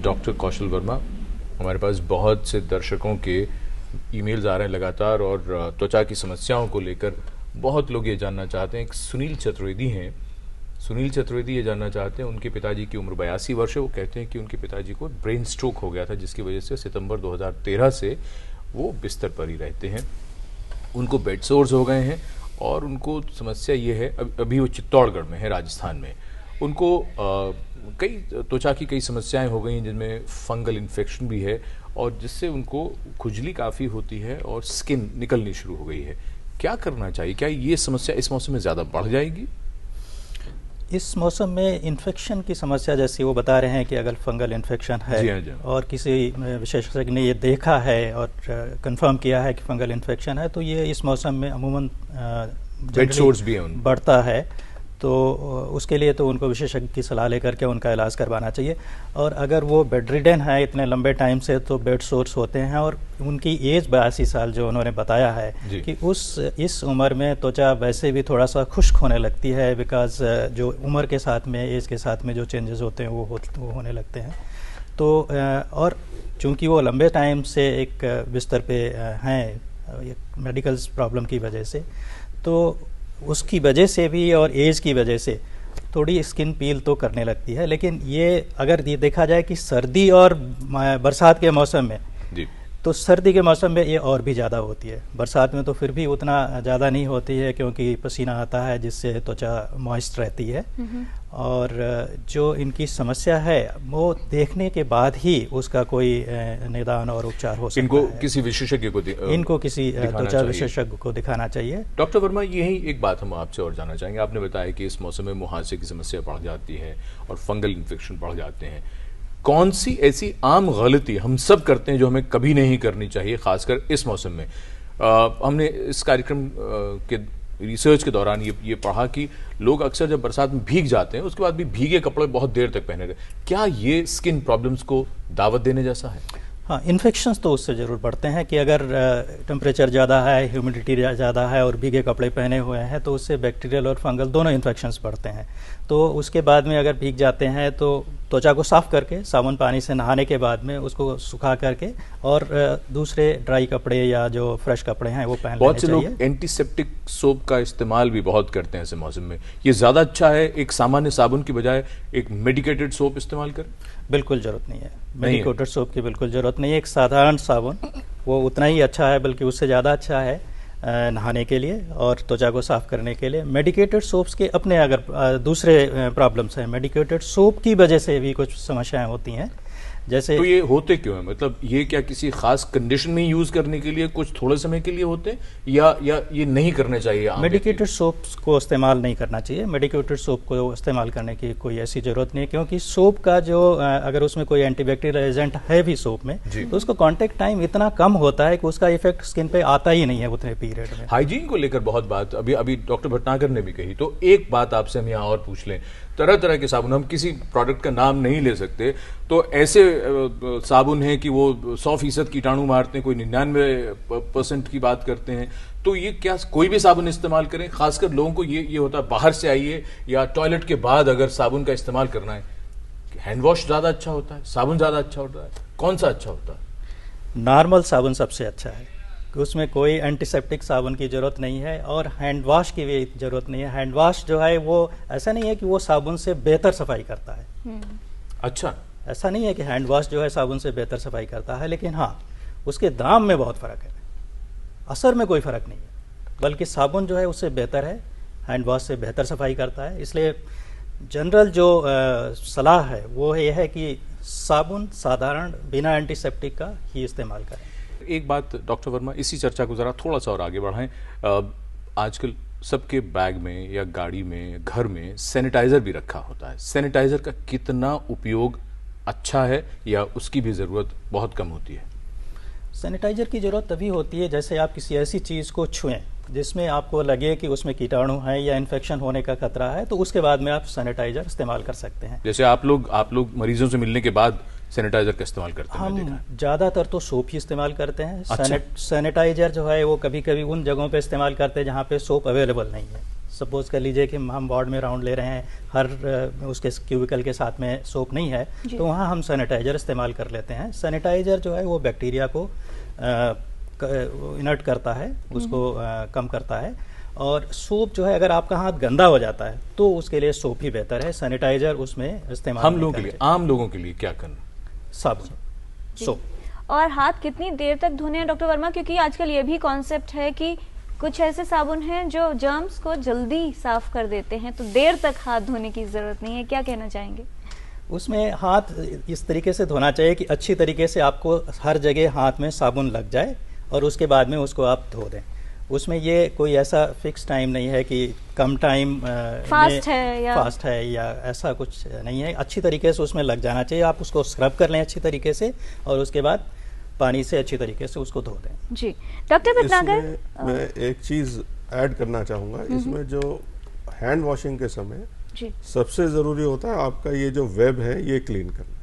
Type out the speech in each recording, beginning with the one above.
Doctor कौशल वर्मा, हमारे पास बहुत से दर्शकों के ईमेल्स आ रहे हैं लगातार और त्वचा की समस्याओं को लेकर बहुत लोग ये जानना चाहते हैं। एक सुनील चतुर्वेदी हैं, सुनील चतुर्वेदी ये जानना चाहते हैं, उनके पिताजी की उम्र 82 वर्ष है। वो कहते हैं कि उनके पिताजी को ब्रेन स्ट्रोक हो गया था, जिसकी वजह से सितंबर 2013 से वो बिस्तर पर ही रहते हैं। उनको बेड सोर्स हो गए हैं और उनको समस्या ये है, अभी वो चित्तौड़गढ़ में है, राजस्थान में। उनको कई त्वचा की कई समस्याएं हो गई हैं, जिनमें फंगल इन्फेक्शन भी है और जिससे उनको खुजली काफ़ी होती है और स्किन निकलनी शुरू हो गई है। क्या करना चाहिए? क्या ये समस्या इस मौसम में ज़्यादा बढ़ जाएगी? इस मौसम में इन्फेक्शन की समस्या, जैसे वो बता रहे हैं कि अगर फंगल इन्फेक्शन है और किसी विशेषज्ञ ने ये देखा है और कंफर्म किया है कि फंगल इन्फेक्शन है, तो ये इस मौसम में अमूमन बेड सोर्स भी है बढ़ता है। तो उसके लिए तो उनको विशेषज्ञ की सलाह लेकर के उनका इलाज करवाना चाहिए। और अगर वो बेड रिडन है इतने लंबे टाइम से, तो बेड सोर्स होते हैं। और उनकी एज 82 साल जो उन्होंने बताया है कि इस उम्र में त्वचा वैसे भी थोड़ा सा खुश्क होने लगती है, बिकॉज जो उम्र के साथ में, एज के साथ में जो चेंजेस होते हैं वो होने लगते हैं। तो और चूँकि वो लंबे टाइम से एक बिस्तर पे हैं मेडिकल प्रॉब्लम की वजह से, तो उसकी वजह से भी और एज की वजह से थोड़ी स्किन पील तो करने लगती है। लेकिन ये अगर ये देखा जाए कि सर्दी और बरसात के मौसम में, तो सर्दी के मौसम में ये और भी ज़्यादा होती है। बरसात में तो फिर भी उतना ज़्यादा नहीं होती है, क्योंकि पसीना आता है जिससे त्वचा मॉइस्ट रहती है। और जो इनकी समस्या है वो देखने के बाद ही उसका कोई निदान और उपचार हो सकता है। किसी विशेषज्ञ को इनको किसी त्वचा विशेषज्ञ को दिखाना चाहिए। डॉक्टर वर्मा, यही एक बात हम आपसे और जानना चाहेंगे। आपने बताया कि इस मौसम में मुहासे की समस्या बढ़ जाती है और फंगल इन्फेक्शन बढ़ जाते हैं। कौन सी ऐसी आम गलती हम सब करते हैं जो हमें कभी नहीं करनी चाहिए, खासकर इस मौसम में? हमने इस कार्यक्रम के रिसर्च के दौरान ये पढ़ा कि लोग अक्सर जब बरसात में भीग जाते हैं, उसके बाद भी भीगे कपड़े बहुत देर तक पहने रहते। क्या ये स्किन प्रॉब्लम्स को दावत देने जैसा है? हाँ, इन्फेक्शंस तो उससे ज़रूर बढ़ते हैं कि अगर टेम्परेचर ज़्यादा है, ह्यूमिडिटी ज़्यादा है और भीगे कपड़े पहने हुए हैं, तो उससे बैक्टीरियल और फंगल दोनों इन्फेक्शंस बढ़ते हैं। तो उसके बाद में अगर भीग जाते हैं तो त्वचा को साफ़ करके, साबुन पानी से नहाने के बाद में उसको सुखा करके और दूसरे ड्राई कपड़े या जो फ्रेश कपड़े हैं वो पहन लेने चाहिए। बहुत से लोग एंटीसेप्टिक सोप का इस्तेमाल भी बहुत करते हैं ऐसे मौसम में। ये ज़्यादा अच्छा है एक सामान्य साबुन की बजाय एक मेडिकेटेड सोप इस्तेमाल करें? बिल्कुल ज़रूरत नहीं है। मेडिकेटेड सोप की बिल्कुल ज़रूरत नहीं है। एक साधारण साबुन वो उतना ही अच्छा है, बल्कि उससे ज़्यादा अच्छा है नहाने के लिए और त्वचा को साफ करने के लिए। मेडिकेटेड सोप्स के अपने अगर दूसरे प्रॉब्लम्स हैं, मेडिकेटेड सोप की वजह से भी कुछ समस्याएं होती हैं। जैसे तो ये होते क्यों है? मतलब ये क्या किसी खास कंडीशन में यूज करने के लिए कुछ थोड़े समय के लिए होते हैं, या ये नहीं करने चाहिए? मेडिकेटेड सोप्स को इस्तेमाल नहीं करना चाहिए। मेडिकेटेड सोप को इस्तेमाल करने की कोई ऐसी जरूरत नहीं है, क्योंकि सोप का जो अगर उसमें कोई एंटीबैक्टीरियल एजेंट है भी सोप में, तो उसका कॉन्टेक्ट टाइम इतना कम होता है कि उसका इफेक्ट स्किन पे आता ही नहीं है उतने पीरियड में। हाइजीन को लेकर बहुत बात अभी डॉक्टर भटनागर ने भी कही। तो एक बात आपसे हम यहाँ और पूछ लें, तरह तरह के साबुन, हम किसी प्रोडक्ट का नाम नहीं ले सकते, तो ऐसे साबुन है कि वो 100% कीटाणु मारते हैं, कोई 99% की बात करते हैं। तो ये क्या कोई भी साबुन इस्तेमाल करें? खासकर लोगों को ये होता है बाहर से आइए या टॉयलेट के बाद अगर साबुन का इस्तेमाल करना है, हैंड वॉश ज्यादा अच्छा होता है, साबुन ज्यादा अच्छा होता है, कौन सा अच्छा होता है? नॉर्मल साबुन सबसे अच्छा है, उसमें कोई एंटीसेप्टिक साबुन की ज़रूरत नहीं है और हैंड वॉश की भी ज़रूरत नहीं है। हैंड वॉश जो है वो ऐसा नहीं है कि वो साबुन से बेहतर सफाई करता है। अच्छा, ऐसा नहीं है कि हैंड वॉश जो है साबुन से बेहतर सफाई करता है, लेकिन हाँ, उसके दाम में बहुत फ़र्क है, असर में कोई फ़र्क नहीं है। बल्कि साबुन जो है उससे बेहतर है, हैंड वॉश से बेहतर सफाई करता है। इसलिए जनरल जो सलाह है वो ये है कि साबुन साधारण बिना एंटीसेप्टिक का ही इस्तेमाल करें। एक बात डॉक्टर वर्मा, इसी चर्चा को ज़रा थोड़ा सा और आगे बढ़ाएं। आजकल सबके बैग में या गाड़ी में, घर में सैनिटाइज़र भी रखा होता है। सैनिटाइज़र का कितना उपयोग अच्छा है या उसकी भी ज़रूरत बहुत कम होती है? सैनिटाइज़र की ज़रूरत तभी होती है जैसे आप किसी ऐसी चीज़ को छुएं जिसमें आपको लगे कि उसमें कीटाणु है या इन्फेक्शन होने का खतरा है, तो उसके बाद में आप सैनिटाइज़र इस्तेमाल कर सकते हैं। जैसे आप लोग मरीजों से मिलने के बाद सैनिटाइजर का इस्तेमाल करते हैं? हम ज़्यादातर तो सोप ही इस्तेमाल करते हैं। सैनिटाइजर जो है वो कभी कभी उन जगहों पे इस्तेमाल करते हैं जहाँ पे सोप अवेलेबल नहीं है। सपोज कर लीजिए कि हम वार्ड में राउंड ले रहे हैं, हर उसके क्यूबिकल के साथ में सोप नहीं है, तो वहाँ हम सैनिटाइजर इस्तेमाल कर लेते हैं। सैनिटाइजर जो है वो बैक्टीरिया को इनर्ट करता है, उसको कम करता है। और सोप जो है, अगर आपका हाथ गंदा हो जाता है तो उसके लिए सोप ही बेहतर है, सैनिटाइजर उसमें इस्तेमाल हम लोगों के लिए, आम लोगों के लिए क्या करना? साबुन, सोप। और हाथ कितनी देर तक धोने हैं डॉक्टर वर्मा? क्योंकि आजकल ये भी कॉन्सेप्ट है कि कुछ ऐसे साबुन हैं जो जर्म्स को जल्दी साफ कर देते हैं, तो देर तक हाथ धोने की जरूरत नहीं है, क्या कहना चाहेंगे? उसमें हाथ इस तरीके से धोना चाहिए कि अच्छी तरीके से आपको हर जगह हाथ में साबुन लग जाए और उसके बाद में उसको आप धो दें। उसमें ये कोई ऐसा फिक्स टाइम नहीं है कि कम टाइम फास्ट है या ऐसा कुछ नहीं है। अच्छी तरीके से उसमें लग जाना चाहिए। आप उसको स्क्रब कर लें अच्छी तरीके से और उसके बाद पानी से अच्छी तरीके से उसको धो दें। जी डॉक्टर भटनागर, मैं एक चीज ऐड करना चाहूँगा। इसमें जो हैंड वॉशिंग के समय सबसे ज़रूरी होता है आपका ये जो वेब है ये क्लीन करना।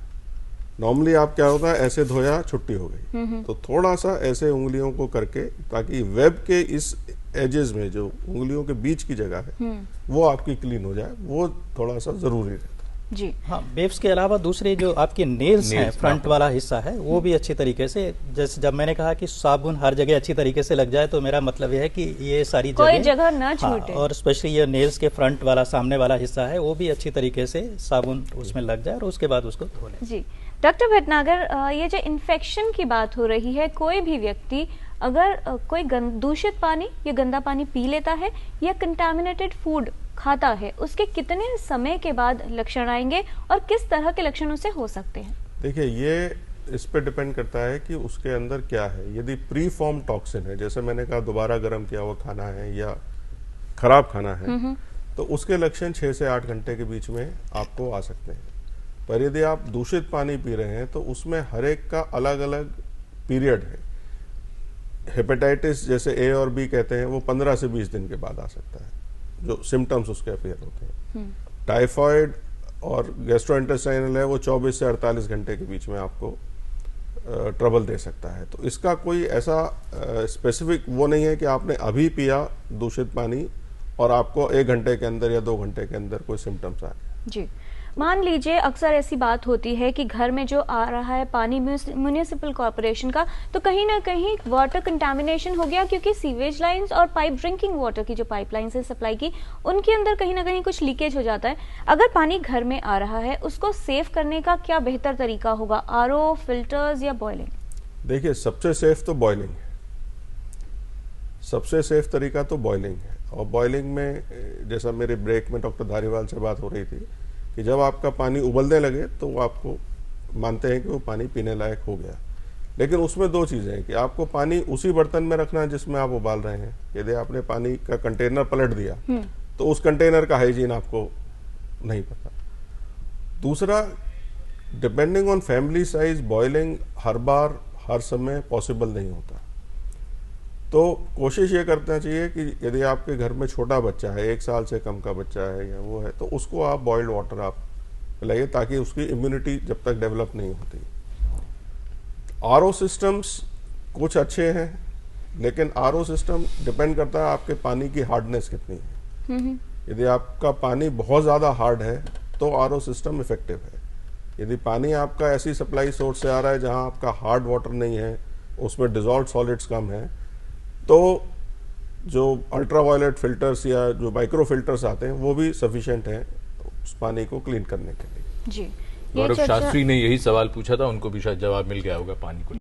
नॉर्मली आप क्या होता है, ऐसे धोया छुट्टी हो गई, तो थोड़ा सा ऐसे उंगलियों को करके, ताकि वेब के इस एजेस में जो उंगलियों के बीच की जगह है वो आपकी क्लीन हो जाए, वो थोड़ा सा ज़रूरी रहता है। जी हाँ, वेब्स के अलावा दूसरे जो आपके नेल्स हैं, फ्रंट वाला हिस्सा है, वो भी अच्छी तरीके से, जैसे जब मैंने कहा कि साबुन हर जगह अच्छी तरीके से लग जाए, तो मेरा मतलब यह है कि ये सारी कोई जगह ना छूटे। और स्पेशली ये नेल्स के फ्रंट वाला सामने वाला हिस्सा है, वो भी अच्छी तरीके से साबुन उसमें लग जाए और उसके बाद उसको धो लें। जी डॉक्टर भटनागर, ये जो इन्फेक्शन की बात हो रही है, कोई भी व्यक्ति अगर कोई दूषित पानी या गंदा पानी पी लेता है या कंटामिनेटेड फूड खाता है, उसके कितने समय के बाद लक्षण आएंगे और किस तरह के लक्षण उसे हो सकते हैं? देखिए, ये इस पे डिपेंड करता है कि उसके अंदर क्या है। यदि प्री फॉर्म टॉक्सिन है, जैसे मैंने कहा दोबारा गर्म किया हुआ खाना है या खराब खाना है, तो उसके लक्षण 6 से 8 घंटे के बीच में आपको आ सकते हैं। पर यदि आप दूषित पानी पी रहे हैं तो उसमें हर एक का अलग अलग पीरियड है। हेपेटाइटिस जैसे ए और बी कहते हैं, वो 15 से 20 दिन के बाद आ सकता है, जो सिम्टम्स उसके अपीयर होते हैं। टाइफाइड और गैस्ट्रोइंटेस्टाइनल है, वो 24 से 48 घंटे के बीच में आपको ट्रबल दे सकता है। तो इसका कोई ऐसा स्पेसिफिक वो नहीं है कि आपने अभी पिया दूषित पानी और आपको 1 घंटे के अंदर या 2 घंटे के अंदर कोई सिम्टम्स आ गए। जी, मान लीजिए अक्सर ऐसी बात होती है कि घर में जो आ रहा है पानी म्युनिसिपल कॉर्पोरेशन का, तो कहीं ना कहीं वाटर कंटामिनेशन हो गया, क्योंकि सीवेज लाइंस और पाइप ड्रिंकिंग वाटर की जो पाइपलाइन से सप्लाई की, उनके अंदर कहीं ना कहीं कुछ लीकेज हो जाता है। अगर पानी घर में आ रहा है, उसको सेव करने का क्या बेहतर तरीका होगा? आरओ, फिल्टर्स या बॉयलिंग? देखिए, सबसे सेफ तो बॉयलिंग है। सबसे सेफ तरीका तो बॉयलिंग है। और बॉयलिंग में, जैसा मेरे ब्रेक में डॉक्टर धारीवाल से बात हो रही थी, कि जब आपका पानी उबलने लगे तो आपको मानते हैं कि वो पानी पीने लायक हो गया। लेकिन उसमें 2 चीज़ें हैं कि आपको पानी उसी बर्तन में रखना है जिसमें आप उबाल रहे हैं। यदि आपने पानी का कंटेनर पलट दिया तो उस कंटेनर का हाइजीन आपको नहीं पता। दूसरा, depending on family size, boiling हर बार हर समय पॉसिबल नहीं होता। तो कोशिश ये करना चाहिए कि यदि आपके घर में छोटा बच्चा है, 1 साल से कम का बच्चा है या वो है, तो उसको आप बॉइल्ड वाटर आप पिलाइए, ताकि उसकी इम्यूनिटी जब तक डेवलप नहीं होती। आरओ सिस्टम्स कुछ अच्छे हैं, लेकिन आरओ सिस्टम डिपेंड करता है आपके पानी की हार्डनेस कितनी है। यदि आपका पानी बहुत ज़्यादा हार्ड है तो आरओ सिस्टम इफेक्टिव है। यदि पानी आपका ऐसी सप्लाई सोर्स से आ रहा है जहाँ आपका हार्ड वाटर नहीं है, उसमें डिजॉल्व सॉलिड्स कम है, तो जो अल्ट्रावायलेट फिल्टर्स या जो माइक्रो फिल्टर्स आते हैं वो भी सफिशिएंट हैं उस पानी को क्लीन करने के लिए। जी, गौरव शास्त्री ने यही सवाल पूछा था, उनको भी शायद जवाब मिल गया होगा पानी को